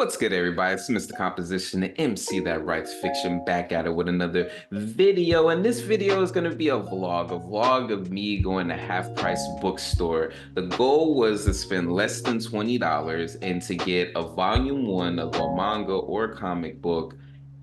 What's good, everybody? It's Mr. Composition, the MC that writes fiction, back at it with another video. And this video is going to be a vlog of me going to Half Price Bookstore. The goal was to spend less than $20 and to get a volume one of a manga or comic book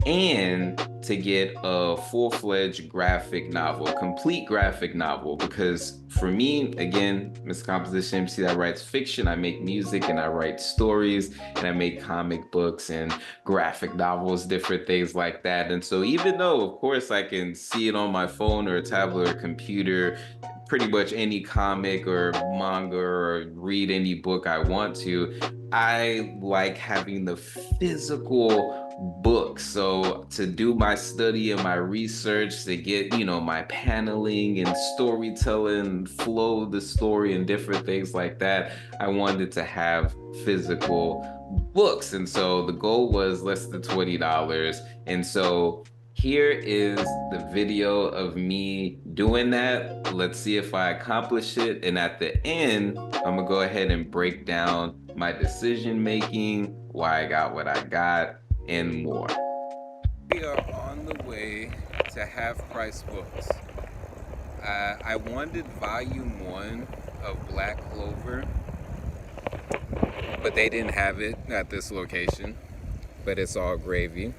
and to get a full-fledged graphic novel, complete graphic novel, because for me, again, Mr. Composition MC that writes fiction, I make music and I write stories and I make comic books and graphic novels, different things like that. And so even though, of course, I can see it on my phone or a tablet or computer, pretty much any comic or manga or read any book I want to, I like having the physical book. So to do my study and my research, to get, my paneling and storytelling, flow of the story and different things like that, I wanted to have physical books. And so the goal was less than $20. And so here is the video of me doing that. Let's see if I accomplish it. And at the end, I'm gonna go ahead and break down my decision making, why I got what I got, and more. We are on the way to Half Price Books. I wanted volume one of Black Clover, but they didn't have it at this location, but it's all gravy.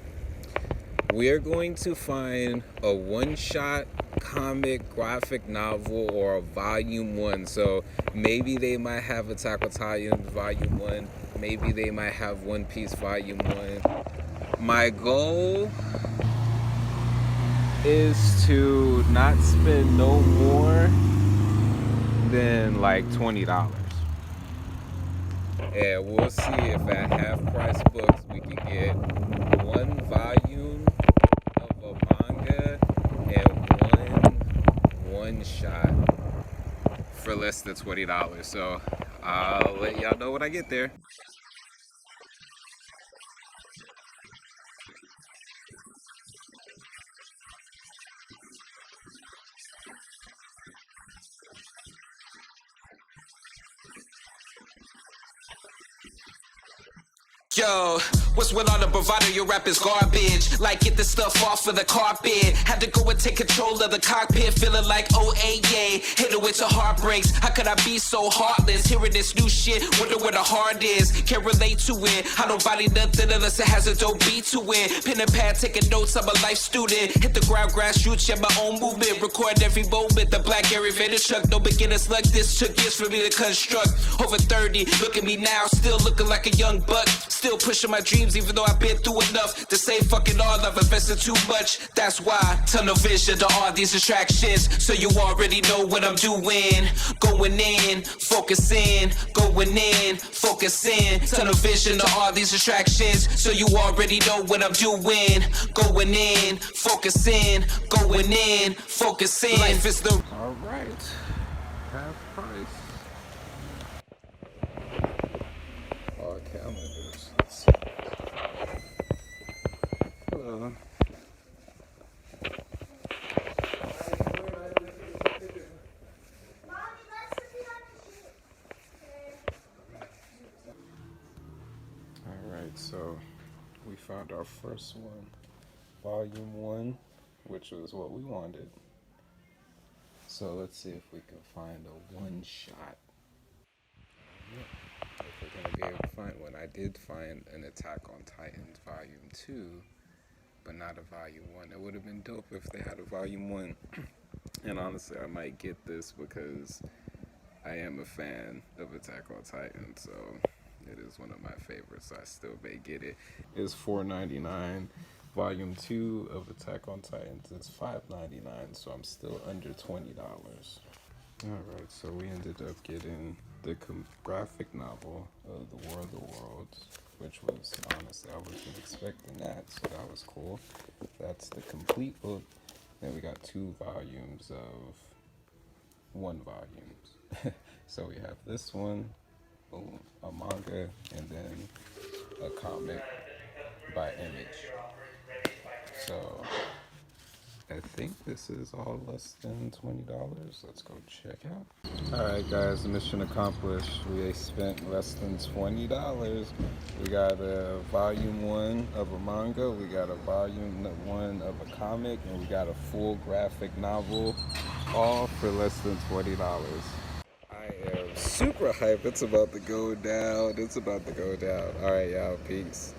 We're going to find a one-shot comic graphic novel or a volume one. So maybe they might have Attack on Titan volume one, maybe they might have One Piece volume one. My goal is to not spend no more than like $20. And we'll see if at Half Price Books we can get one volume of a manga and one shot for less than $20. So I'll let y'all know when I get there. Yo, what's with all the bravado? Your rap is garbage. Like, get the stuff off of the carpet. Had to go and take control of the cockpit. Feeling like, oh, yeah. Hit it with your heartbreaks. How could I be so heartless? Hearing this new shit, wonder where the heart is. Can't relate to it. I don't body nothing unless it has a dope beat to it. Pen and pad, taking notes. I'm a life student. Hit the ground, grassroots, yeah, my own movement. Record every moment. The black elevator truck. No beginners like this. Took years for me to construct. Over 30. Look at me now. Still looking like a young buck. Still pushing my dreams, even though I've been through enough to say fucking all. I've invested too much. That's why tunnel vision to all these distractions. So you already know what I'm doing. Going in, focusing, going in, focusing. Tunnel vision to all these distractions. So you already know what I'm doing. Going in, focusing, going in, focusing. Life is the All right, Half Price. All calendars. Let's see. Hello. Alright, so we found our first one, volume one, which was what we wanted. So let's see if we can find a one shot. If we're gonna be able to find one. I did find an Attack on Titans volume 2, but not a volume 1. It would have been dope if they had a volume 1. And honestly, I might get this because I am a fan of Attack on Titan, so it is one of my favorites, so I still may get it. It's $4.99. Volume 2 of Attack on Titans is $5.99, so I'm still under $20. Alright, so we ended up getting the graphic novel of The War of the Worlds, which was, honestly, I wasn't expecting that, so that was cool. That's the complete book. Then we got 2 volumes of 1 volume. So we have this one, boom, a manga, and then a comic by Image. So I think this is all less than $20. Let's go check out. All right, guys, mission accomplished. We spent less than $20. We got a volume one of a manga, we got a volume one of a comic, and we got a full graphic novel, all for less than $20. I am super hyped. It's about to go down. It's about to go down. All right, y'all. Peace.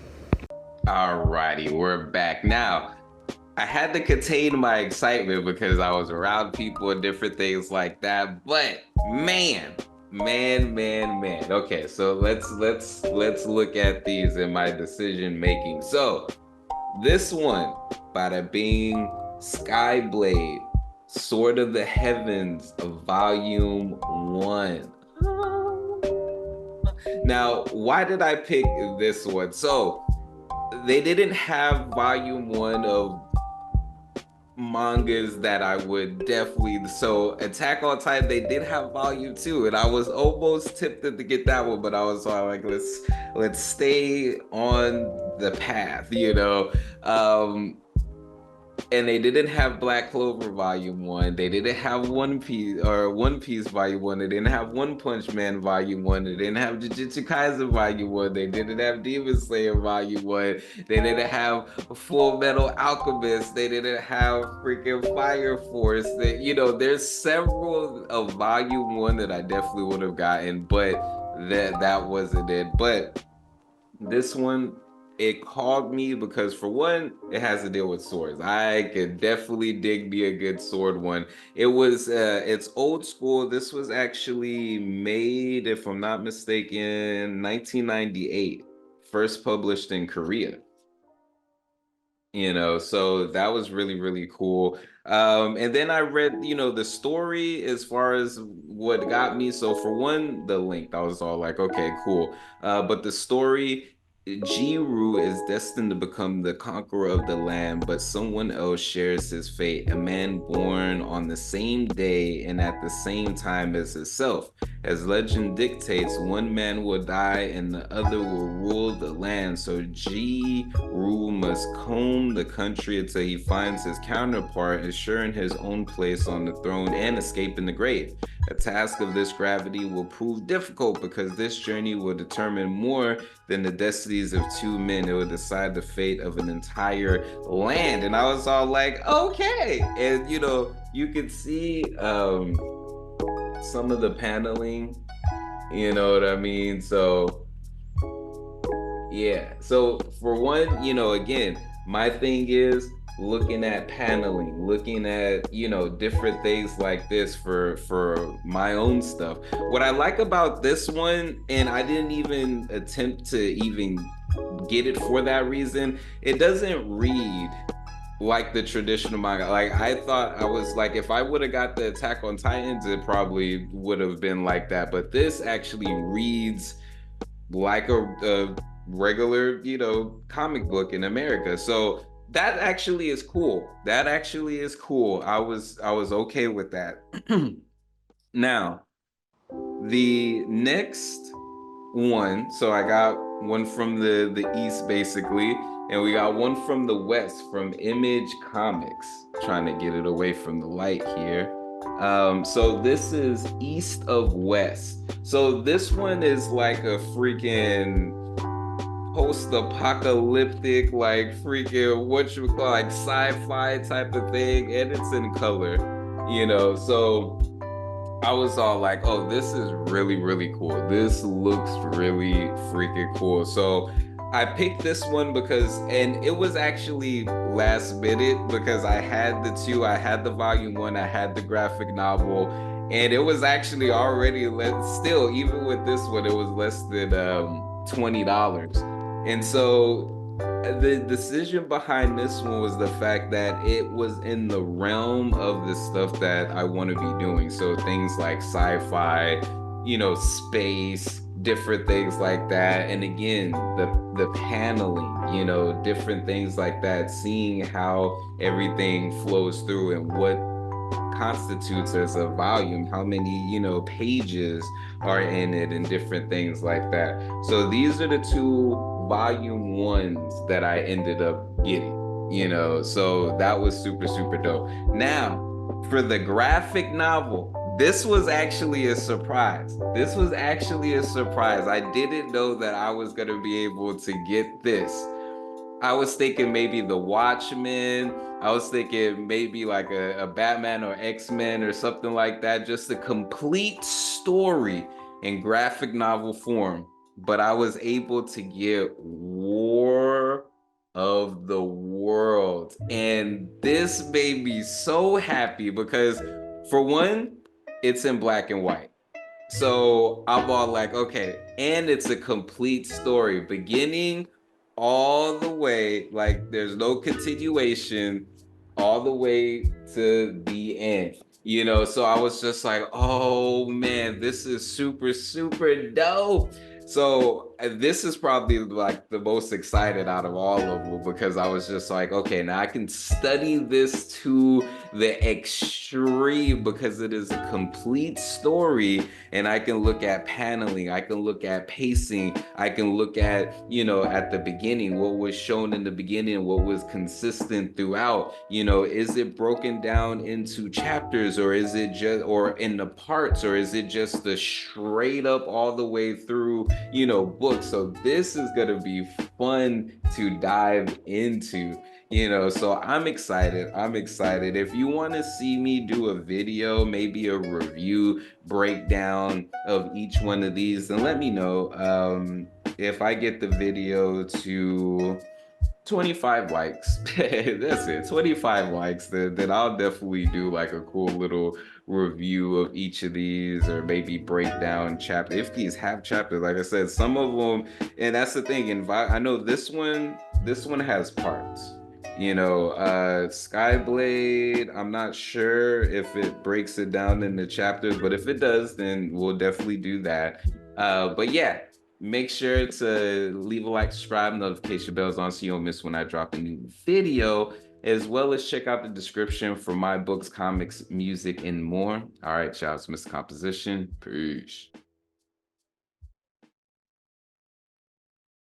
Alrighty, we're back. Now, I had to contain my excitement because I was around people and different things like that. But man. Okay, so let's look at these in my decision making. So this one, bada bing, Skyblade, Sword of the Heavens, Volume 1. Now, why did I pick this one? So they didn't have volume one of mangas that I would definitely. So Attack on Titan, they did have volume two, and I was almost tempted to get that one, but I was like, let's stay on the path, you know. And they didn't have Black Clover Volume 1. They didn't have One Piece Volume 1. They didn't have One Punch Man Volume 1. They didn't have Jujutsu Kaisen Volume 1. They didn't have Demon Slayer Volume 1. They didn't have Full Metal Alchemist. They didn't have freaking Fire Force. There's several of Volume 1 that I definitely would have gotten, but that wasn't it. But this one, it called me because, for one, it has to deal with swords. I could definitely dig me a good sword one. It's old school. This was actually made, if I'm not mistaken, 1998, first published in Korea. So that was really, really cool. And then I read, the story as far as what got me. So for one, the length, I was all like, okay, cool. But the story, Jiru is destined to become the conqueror of the land, but someone else shares his fate, a man born on the same day and at the same time as himself. As legend dictates, one man will die and the other will rule the land, so Jiru must comb the country until he finds his counterpart, ensuring his own place on the throne and escaping the grave. A task of this gravity will prove difficult because this journey will determine more than the destinies of two men. It will decide the fate of an entire land. And I was all like, okay. And you could see some of the paneling, you know what I mean? So yeah. So for one, again, my thing is looking at paneling, looking at different things like this for my own stuff. What I like about this one, and I didn't even attempt to even get it for that reason, it doesn't read like the traditional manga. Like, I thought, I was like, if I would have got the Attack on Titans, it probably would have been like that, but this actually reads like a regular comic book in America. So that actually is cool. I was okay with that. Now, the next one, so I got one from the east basically, and we got one from the west from Image Comics. Trying to get it away from the light here. So this is East of West. So this one is like a freaking post-apocalyptic, like freaking what you call like sci-fi type of thing, and it's in color, so I was all like, oh, this is really, really cool. This looks really freaking cool. So I picked this one because, and it was actually last minute because I had the two. I had the volume one, I had the graphic novel, and it was actually already still, even with this one, it was less than $20. And so the decision behind this one was the fact that it was in the realm of the stuff that I want to be doing. So things like sci-fi, space, different things like that. And again, the paneling, different things like that, seeing how everything flows through and what constitutes as a volume, how many pages are in it, and different things like that. So these are the two volume ones that I ended up getting. So that was super, super dope. Now, for the graphic novel, this was actually a surprise. This was actually a surprise. I didn't know that I was going to be able to get this. I was thinking maybe The Watchmen. I was thinking maybe like a Batman or X-Men or something like that, just a complete story in graphic novel form. But I was able to get War of the Worlds. And this made me so happy because, for one, it's in black and white. So I'm all like, okay, and it's a complete story, beginning all the way, like there's no continuation, all the way to the end. So I was just like, oh man, this is super, super dope. So this is probably like the most excited out of all of them because I was just like, okay, now I can study this to the extreme because it is a complete story, and I can look at paneling, I can look at pacing, I can look at, at the beginning, what was shown in the beginning, what was consistent throughout. Is it broken down into chapters, or is it just, or in the parts, or is it just the straight up all the way through, book? So this is going to be fun to dive into. So I'm excited. I'm excited. If you want to see me do a video, maybe a review breakdown of each one of these, then let me know. If I get the video to 25 likes, that's it, 25 likes, then I'll definitely do like a cool little review of each of these, or maybe break down chapter if these have chapters. Like I said, some of them, and that's the thing, and I know this one has parts. Skyblade, I'm not sure if it breaks it down into chapters, but if it does, then we'll definitely do that. But yeah, make sure to leave a like, subscribe, notification bells on so you don't miss when I drop a new video, as well as check out the description for my books, comics, music, and more. All right, y'all, it's Mr. Composition. Peace.